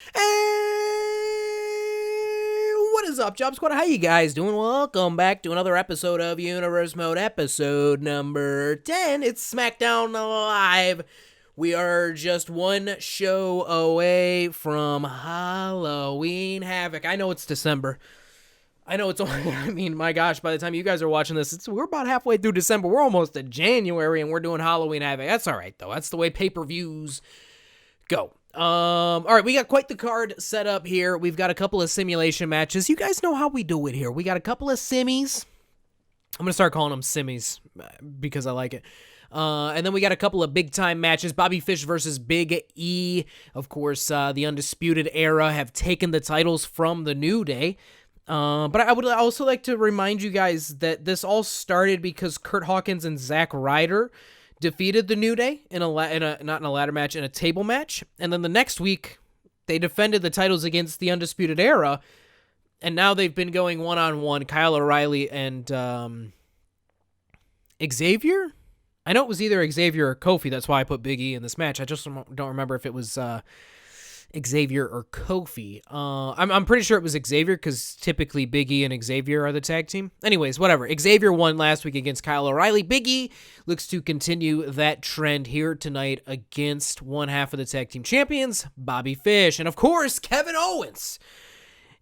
Hey, what is up, Job Squad? How you guys doing? Welcome back to another episode of Universe Mode, episode number 10. It's SmackDown Live. We are just one show away from Halloween Havoc. I know it's December. I know it's only, my gosh, by the time you guys are watching this, we're about halfway through December. We're almost to January, and we're doing Halloween Havoc. That's all right, though. That's the way pay-per-views go. All right, we got quite the card set up here. We've got a couple of simulation matches. You guys know how we do it here. We got a couple of simmies. I'm going to start calling them simmies because I like it. And then we got a couple of big-time matches. Bobby Fish versus Big E. Of course, the Undisputed Era have taken the titles from the New Day. But I would also like to remind you guys that this all started because Kurt Hawkins and Zack Ryder defeated the New Day in not in a ladder match, in a table match. And then the next week, they defended the titles against the Undisputed Era. And now they've been going one-on-one, Kyle O'Reilly and Xavier? I know it was either Xavier or Kofi. That's why I put Big E in this match. I just don't remember if it was Xavier or Kofi. I'm pretty sure it was Xavier because typically Big E and Xavier are the tag team. Anyways, whatever. Xavier won last week against Kyle O'Reilly. Big E looks to continue that trend here tonight against one half of the tag team champions, Bobby Fish. And of course, Kevin Owens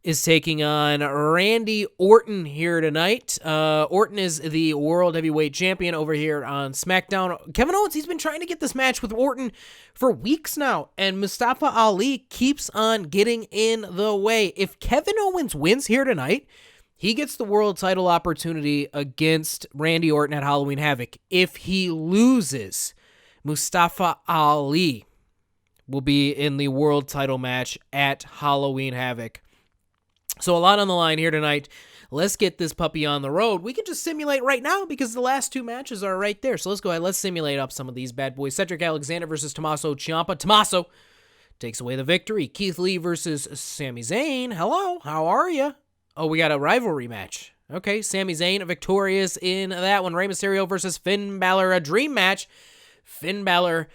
is taking on Randy Orton here tonight. Orton is the World Heavyweight Champion over here on SmackDown. Kevin Owens, he's been trying to get this match with Orton for weeks now, and Mustafa Ali keeps on getting in the way. If Kevin Owens wins here tonight, he gets the world title opportunity against Randy Orton at Halloween Havoc. If he loses, Mustafa Ali will be in the world title match at Halloween Havoc. So a lot on the line here tonight. Let's get this puppy on the road. We can just simulate right now because the last two matches are right there. So let's go ahead. Let's simulate up some of these bad boys. Cedric Alexander versus Tommaso Ciampa. Tommaso takes away the victory. Keith Lee versus Sami Zayn. Hello, how are you? Oh, we got a rivalry match. Okay, Sami Zayn victorious in that one. Rey Mysterio versus Finn Balor, a dream match. Finn Balor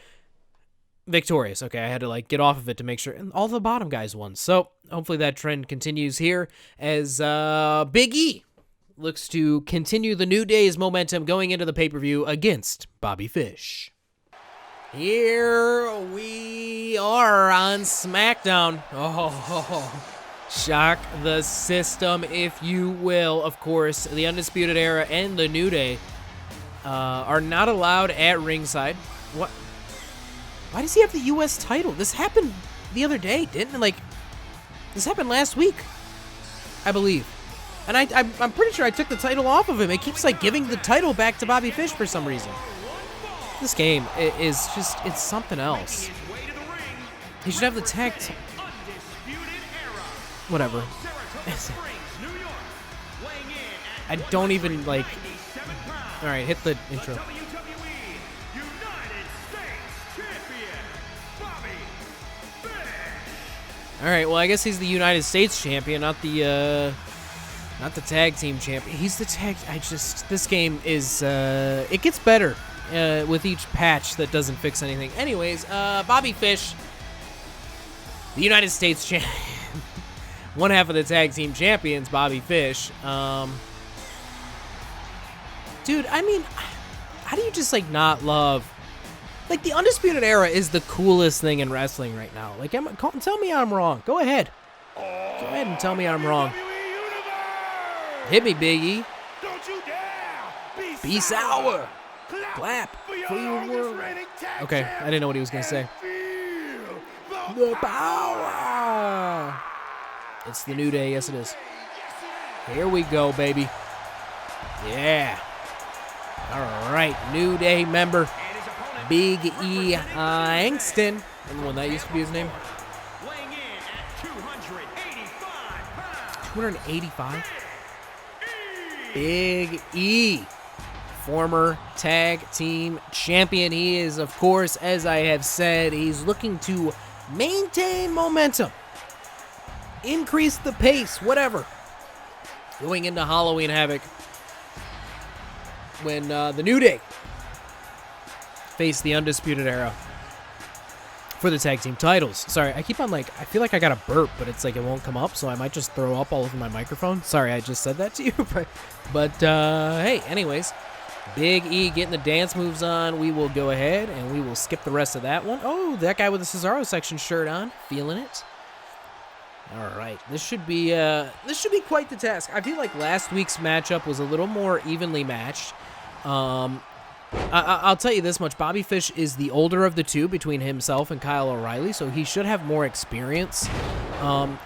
victorious. Okay, I had to get off of it to make sure. And all the bottom guys won. So hopefully that trend continues here as Big E looks to continue the New Day's momentum going into the pay-per-view against Bobby Fish. Here we are on SmackDown. Oh, shock the system, if you will. Of course, the Undisputed Era and the New Day are not allowed at ringside. What? Why does he have the U.S. title? This happened the other day, didn't it? This happened last week, I believe. And I'm pretty sure I took the title off of him. It keeps, giving the title back to Bobby Fish for some reason. This game is just, it's something else. He should have the tag team. Whatever. I don't even, All right, hit the intro. All right, well, I guess he's the United States champion, not the tag team champion. He's the tag. This game is, it gets better with each patch that doesn't fix anything. Anyways, Bobby Fish, the United States champion, one half of the tag team champions, Bobby Fish. Dude, how do you just not love? The Undisputed Era is the coolest thing in wrestling right now. Tell me I'm wrong. Go ahead. Go ahead and tell me I'm wrong. Hit me, Big E. Don't you dare be sour. Clap for your world. Okay, I didn't know what he was going to say. The power. It's the New Day. Yes, it is. Here we go, baby. Yeah. All right, New Day member. Big E Langston. Remember when that used to be his name? 285? Big E. Former tag team champion. He is, of course, as I have said, he's looking to maintain momentum. Increase the pace, whatever. Going into Halloween Havoc. When the New Day face the Undisputed Era for the tag team titles. Sorry, I keep on I feel like I got a burp, but it's like it won't come up, so I might just throw up all over my microphone. Sorry, I just said that to you, but hey, anyways, Big E getting the dance moves on. We will go ahead and we will skip the rest of that one. Oh, that guy with the Cesaro section shirt on, feeling it. All right, this should be quite the task. I feel like last week's matchup was a little more evenly matched. I'll tell you this much. Bobby Fish is the older of the two between himself and Kyle O'Reilly, so he should have more experience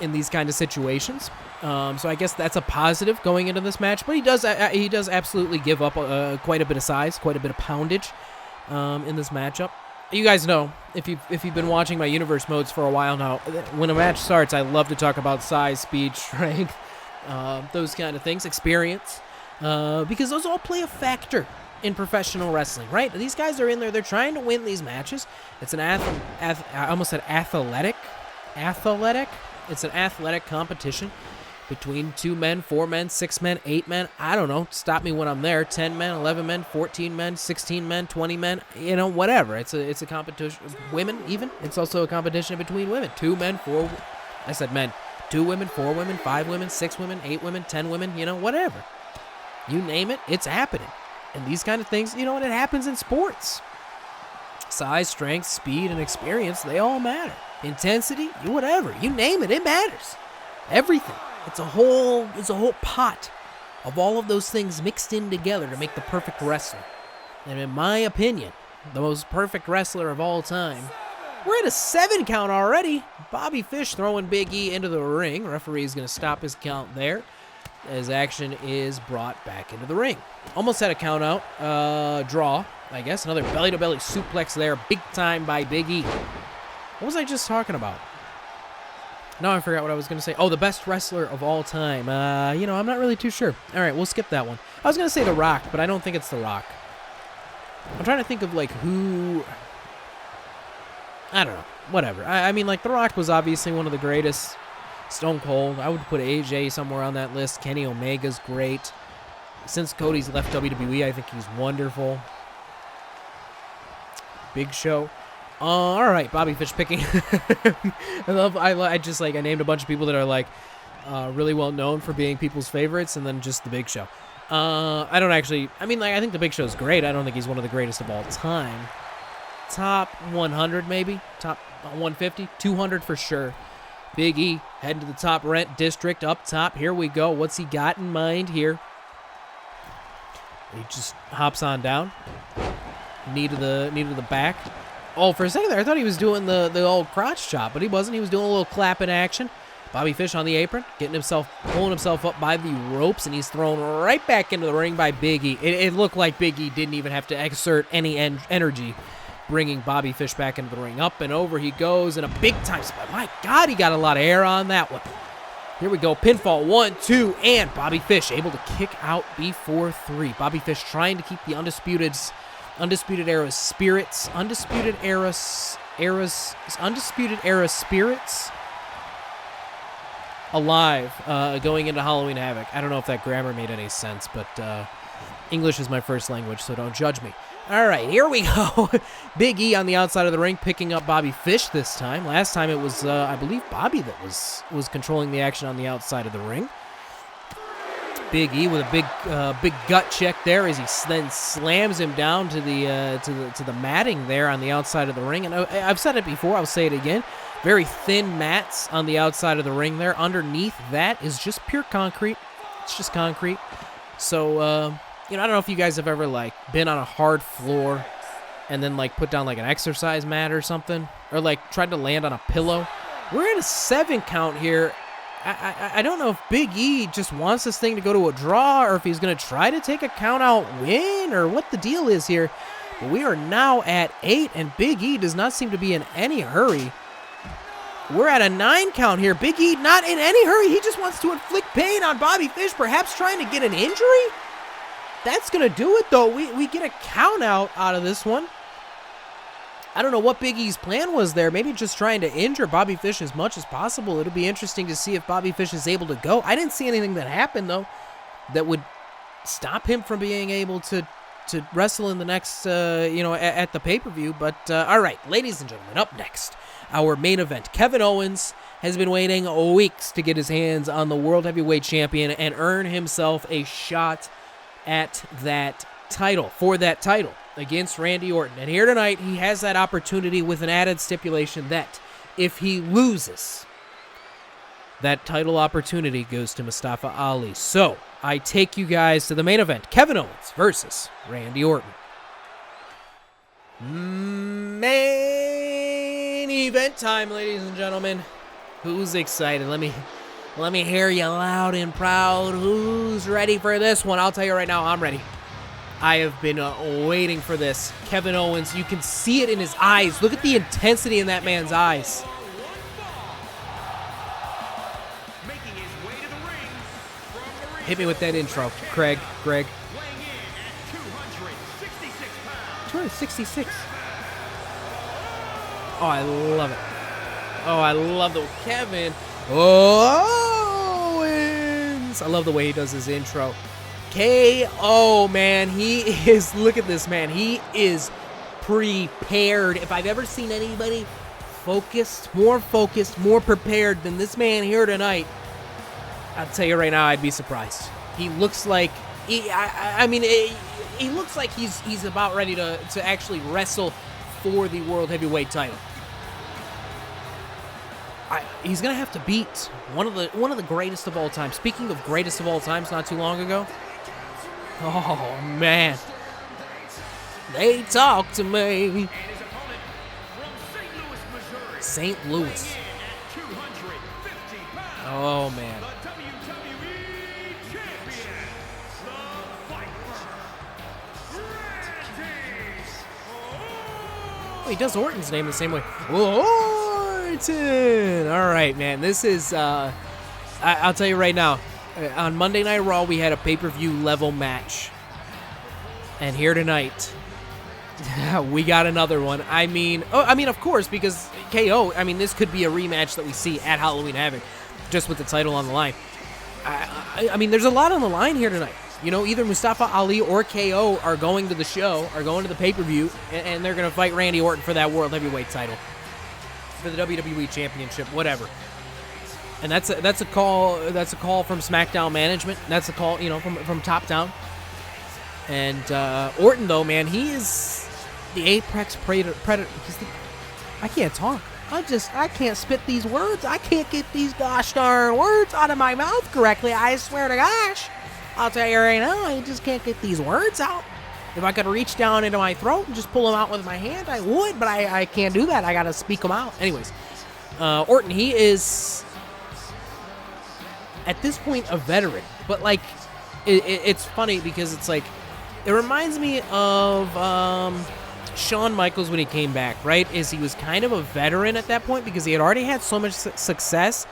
in these kind of situations. So I guess that's a positive going into this match. But he does absolutely give up quite a bit of size, quite a bit of poundage in this matchup. You guys know, if you've been watching my Universe modes for a while now, when a match starts, I love to talk about size, speed, strength, those kind of things, experience, because those all play a factor in professional wrestling, right? These guys are in there. They're trying to win these matches. It's an I almost said athletic. It's an athletic competition between 2 men, 4 men, 6 men, 8 men. I don't know. Stop me when I'm there. 10 men, 11 men, 14 men, 16 men, 20 men. You know, whatever. It's a competition. Women even. It's also a competition between women. 2 men, 4. I said men. 2 women, 4 women, 5 women, 6 women, 8 women, 10 women. You know, whatever. You name it, it's happening. And these kind of things, you know what, it happens in sports. Size, strength, speed, and experience, they all matter. Intensity, whatever, you name it, it matters. Everything. It's a whole pot of all of those things mixed in together to make the perfect wrestler. And in my opinion, the most perfect wrestler of all time. We're at a 7 count already. Bobby Fish throwing Big E into the ring. Referee is going to stop his count there as action is brought back into the ring. Almost had a count out. Draw, I guess. Another belly-to-belly suplex there. Big time by Big E. What was I just talking about? Now I forgot what I was going to say. Oh, the best wrestler of all time. I'm not really too sure. All right, we'll skip that one. I was going to say The Rock, but I don't think it's The Rock. I'm trying to think of, who... I don't know. Whatever. I mean, The Rock was obviously one of the greatest. Stone Cold. I would put AJ somewhere on that list. Kenny Omega's great. Since Cody's left WWE, I think he's wonderful. Big Show. All right, Bobby Fish picking. I named a bunch of people that are really well known for being people's favorites, and then just the Big Show. I think the Big Show's great. I don't think he's one of the greatest of all time. Top 100 maybe, top 150, 200 for sure. Big E heading to the top rent district up top. Here we go. What's he got in mind here? He just hops on down. Knee to the back. Oh, for a second there, I thought he was doing the old crotch chop, but he wasn't. He was doing a little clap in action. Bobby Fish on the apron, pulling himself up by the ropes, and he's thrown right back into the ring by Big E. It looked like Big E didn't even have to exert any energy, bringing Bobby Fish back into the ring. Up and over he goes in a big-time spot. My God, he got a lot of air on that one. Here we go. Pinfall, 1, 2, and Bobby Fish able to kick out before 3. Bobby Fish trying to keep the Undisputed Era spirits alive going into Halloween Havoc. I don't know if that grammar made any sense, but English is my first language, so don't judge me. All right, here we go. Big E on the outside of the ring, picking up Bobby Fish this time. Last time it was, I believe, Bobby that was controlling the action on the outside of the ring. Big E with a big gut check there as he then slams him down to the matting there on the outside of the ring. And I've said it before, I'll say it again. Very thin mats on the outside of the ring there. Underneath that is just pure concrete. It's just concrete. So, I don't know if you guys have ever, been on a hard floor and then, put down, an exercise mat or something. Or, tried to land on a pillow. We're at a 7 count here. I don't know if Big E just wants this thing to go to a draw or if he's going to try to take a count-out win or what the deal is here. But we are now at 8, and Big E does not seem to be in any hurry. We're at a 9 count here. Big E not in any hurry. He just wants to inflict pain on Bobby Fish, perhaps trying to get an injury. That's going to do it, though. We get a count-out out of this one. I don't know what Big E's plan was there. Maybe just trying to injure Bobby Fish as much as possible. It'll be interesting to see if Bobby Fish is able to go. I didn't see anything that happened, though, that would stop him from being able to to wrestle in the next, at the pay-per-view. But all right, ladies and gentlemen, up next, our main event. Kevin Owens has been waiting weeks to get his hands on the World Heavyweight Champion and earn himself a shot at that title, against Randy Orton. And here tonight, he has that opportunity with an added stipulation that if he loses, that title opportunity goes to Mustafa Ali. So, I take you guys to the main event. Kevin Owens versus Randy Orton. Main event time, ladies and gentlemen. Who's excited? Let me hear you loud and proud. Who's ready for this one? I'll tell you right now, I'm ready. I have been waiting for this. Kevin Owens, you can see it in his eyes. Look at the intensity in that man's eyes. Hit me with that intro, Greg. 266. Oh, I love it. Oh, I love the Kevin Owens. I love the way he does his intro. KO, man. He is, look at this, man. He is prepared. If I've ever seen anybody focused, more prepared than this man here tonight, I'll tell you right now, I'd be surprised. He looks like, he looks like he's about ready to actually wrestle for the World Heavyweight title. He's gonna have to beat one of the greatest of all time. Speaking of greatest of all times, not too long ago. Oh man, they talk to me. St. Louis. Oh man. Oh, he does Orton's name the same way. Orton! All right, man. This is, I'll tell you right now. On Monday Night Raw, we had a pay-per-view level match. And here tonight, we got another one. Of course, because KO, this could be a rematch that we see at Halloween Havoc, just with the title on the line. There's a lot on the line here tonight. Either Mustafa Ali or KO are going to the show, are going to the pay-per-view, and they're going to fight Randy Orton for that World Heavyweight title, for the WWE Championship, whatever. And that's a call. That's a call from SmackDown management. That's a call, from top down. And Orton, though, man, he is the apex predator. I can't talk. I can't spit these words. I can't get these gosh darn words out of my mouth correctly. I swear to gosh. I'll tell you right now, I just can't get these words out. If I could reach down into my throat and just pull them out with my hand, I would, but I can't do that. I got to speak them out. Anyways, Orton, he is, at this point, a veteran. But, it's funny because it's it reminds me of Shawn Michaels when he came back, right? He was kind of a veteran at that point because he had already had so much success.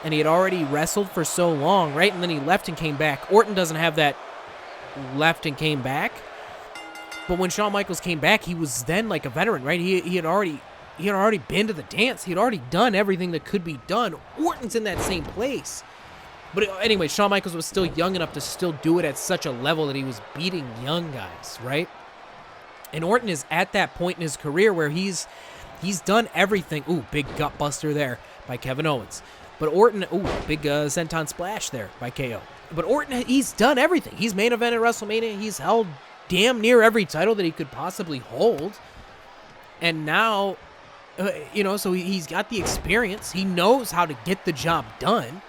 And he had already wrestled for so long, right? And then he left and came back. Orton doesn't have that left and came back. But when Shawn Michaels came back, he was then like a veteran, right? He had already been to the dance. He had already done everything that could be done. Orton's in that same place. But anyway, Shawn Michaels was still young enough to still do it at such a level that he was beating young guys, right? And Orton is at that point in his career where he's done everything. Ooh, big gut buster there by Kevin Owens. But Orton, big senton splash there by KO. But Orton, he's done everything. He's main evented WrestleMania. He's held damn near every title that he could possibly hold. And now, so he's got the experience. He knows how to get the job done.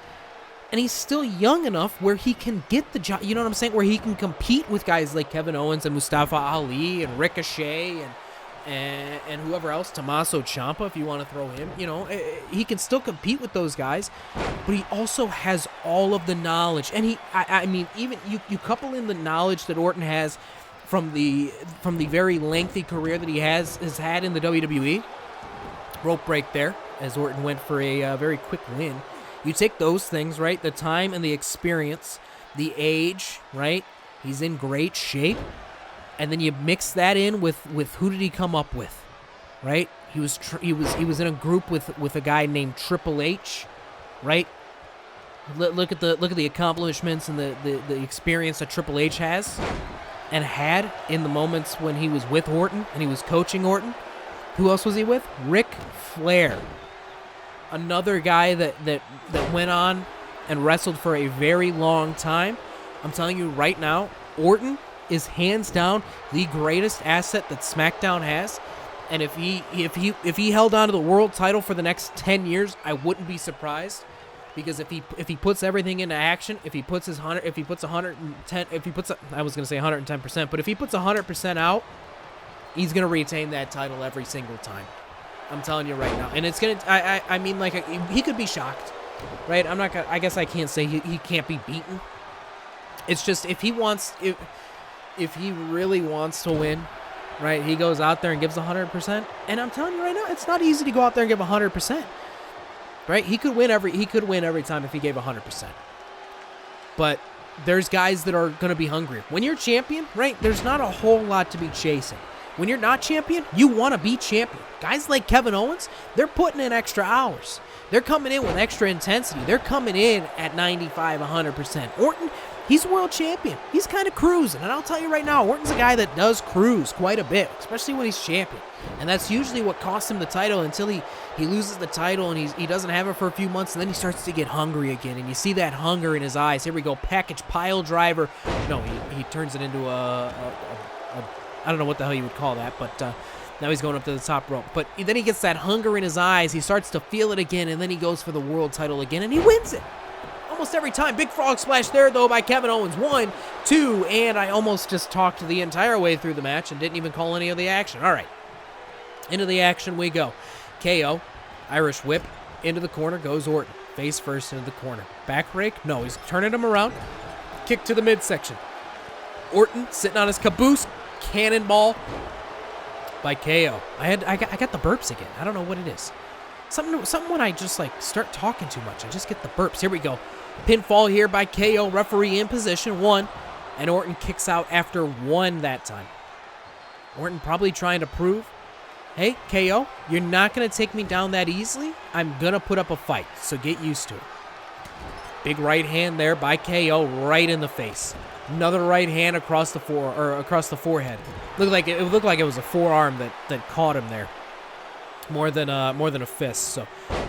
And he's still young enough where he can get the job, you know what I'm saying? Where he can compete with guys like Kevin Owens and Mustafa Ali and Ricochet and whoever else, Tommaso Ciampa, if you want to throw him, he can still compete with those guys, but he also has all of the knowledge. And even you couple in the knowledge that Orton has from the very lengthy career that he has had in the WWE, rope break there, as Orton went for a very quick win. You take those things, right, the time and the experience, the age, right, he's in great shape. And then you mix that in with who did he come up with, right? He was in a group with a guy named Triple H, right? Look at the accomplishments and the experience that Triple H has. and had in the moments when he was with Orton and he was coaching Orton. Who else was he with? Ric Flair. Another guy that went on and wrestled for a very long time. I'm telling you right now, Orton is hands down the greatest asset that SmackDown has. And if he held on to the world title for the next 10 years, I wouldn't be surprised. Because if he puts everything into action, if he puts 110%, but if he puts 100% out, he's gonna retain that title every single time. I'm telling you right now, and it's gonna. I mean, like he could be shocked, right? I'm not gonna. I guess I can't say he can't be beaten. It's just if he really wants to win, right? He goes out there and gives 100%, and I'm telling you right now, it's not easy to go out there and give 100%. Right? He could win every time if he gave 100%. But there's guys that are going to be hungry. When you're champion, right, there's not a whole lot to be chasing. When you're not champion, you want to be champion. Guys like Kevin Owens, they're putting in extra hours. They're coming in with extra intensity. They're coming in at 95, 100%. Orton, he's world champion. He's kind of cruising. And I'll tell you right now, Orton's a guy that does cruise quite a bit, especially when he's champion. And that's usually what costs him the title until he loses the title and he doesn't have it for a few months, and then he starts to get hungry again. And you see that hunger in his eyes. Here we go, package pile driver. No, he turns it into a I don't know what the hell you would call that, but now he's going up to the top rope. But then he gets that hunger in his eyes. He starts to feel it again, and then he goes for the world title again, and he wins it. Almost every time. Big frog splash there, though, by Kevin Owens. 1, 2, and I almost just talked the entire way through the match and didn't even call any of the action. All right. Into the action we go. KO, Irish whip, into the corner goes Orton. Face first into the corner. Back rake? No, he's turning him around. Kick to the midsection. Orton sitting on his caboose. Cannonball by KO. I got the burps again. I don't know what it is. Something when I just like start talking too much. I just get the burps. Here we go. Pinfall here by KO. Referee in position. 1. And Orton kicks out after 1 that time. Orton probably trying to prove, hey, KO, you're not going to take me down that easily. I'm going to put up a fight, so get used to it. Big right hand there by KO right in the face. Another right hand across the forehead. It looked like it was a forearm that caught him there. More than a fist. So,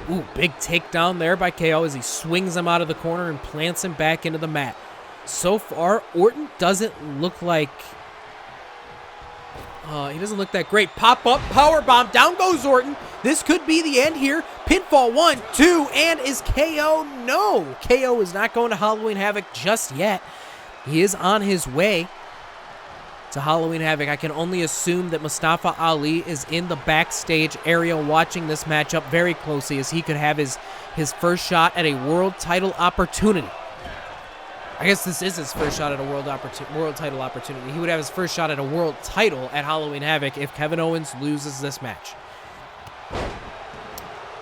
ooh, big takedown there by KO as he swings him out of the corner and plants him back into the mat. So far, Orton doesn't look like he doesn't look that great. Pop up, power bomb, down goes Orton. This could be the end here. Pinfall 1, 2, and is KO? No, KO is not going to Halloween Havoc just yet. He is on his way to Halloween Havoc. I can only assume that Mustafa Ali is in the backstage area watching this matchup very closely, as he could have his first shot at a world title opportunity. I guess this is his first shot at a world title opportunity. He would have his first shot at a world title at Halloween Havoc if Kevin Owens loses this match.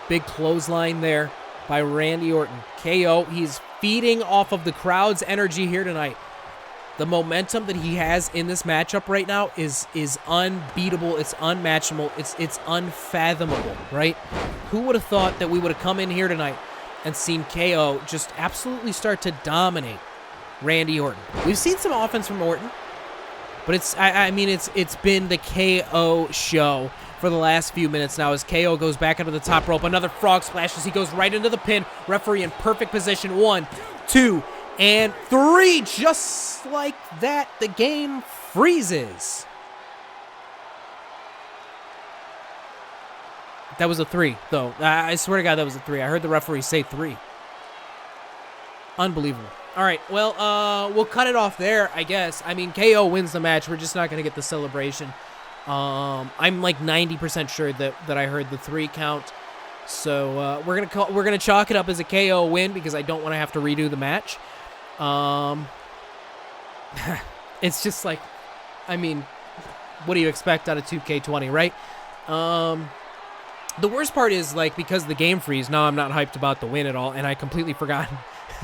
Big clothesline there by Randy Orton. KO, he's feeding off of the crowd's energy here tonight. The momentum that he has in this matchup right now is unbeatable. It's unmatchable. It's unfathomable, right? Who would have thought that we would have come in here tonight and seen KO just absolutely start to dominate Randy Orton? We've seen some offense from Orton, but it's been the KO show for the last few minutes now as KO goes back into the top rope. Another frog splash as he goes right into the pin. Referee in perfect position. 1, 2, and 3. Just like that, the game freezes. That was a 3, though. I swear to God, that was a 3. I heard the referee say 3. Unbelievable. All right, well, we'll cut it off there, I guess. I mean, KO wins the match. We're just not going to get the celebration. I'm like 90% sure that I heard the 3 count. So we're gonna chalk it up as a KO win because I don't want to have to redo the match. It's just like, I mean, what do you expect out of 2K20, right? The worst part is, like, because the game freeze, now I'm not hyped about the win at all, and I completely forgot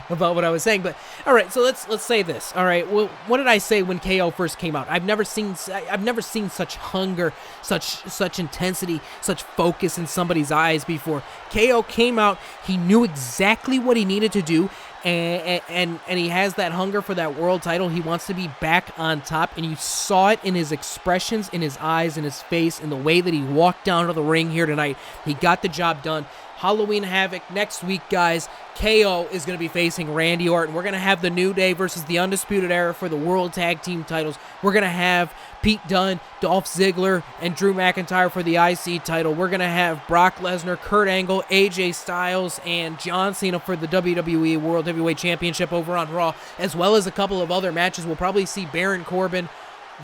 about what I was saying. But all right, so let's say this. All right, well, what did I say when KO first came out? I've never seen such hunger, such intensity, such focus in somebody's eyes before. KO came out, he knew exactly what he needed to do. And he has that hunger for that world title. He wants to be back on top, and you saw it in his expressions, in his eyes, in his face, in the way that he walked down to the ring here tonight. He got the job done. Halloween Havoc next week, guys. KO is going to be facing Randy Orton. We're going to have the New Day versus the Undisputed Era for the World Tag Team titles. We're going to have Pete Dunne, Dolph Ziggler, and Drew McIntyre for the IC title. We're going to have Brock Lesnar, Kurt Angle, AJ Styles, and John Cena for the WWE World Heavyweight Championship over on Raw, as well as a couple of other matches. We'll probably see Baron Corbin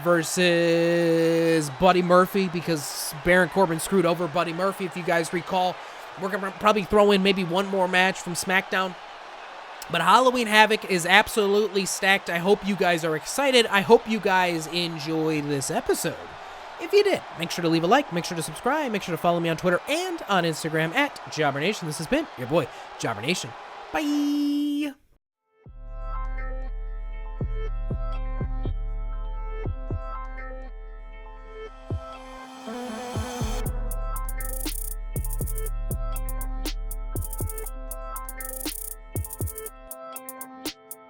versus Buddy Murphy, because Baron Corbin screwed over Buddy Murphy, if you guys recall. We're going to probably throw in maybe one more match from SmackDown. But Halloween Havoc is absolutely stacked. I hope you guys are excited. I hope you guys enjoyed this episode. If you did, make sure to leave a like, make sure to subscribe, make sure to follow me on Twitter and on Instagram at JobberNation. This has been your boy, JobberNation. Bye!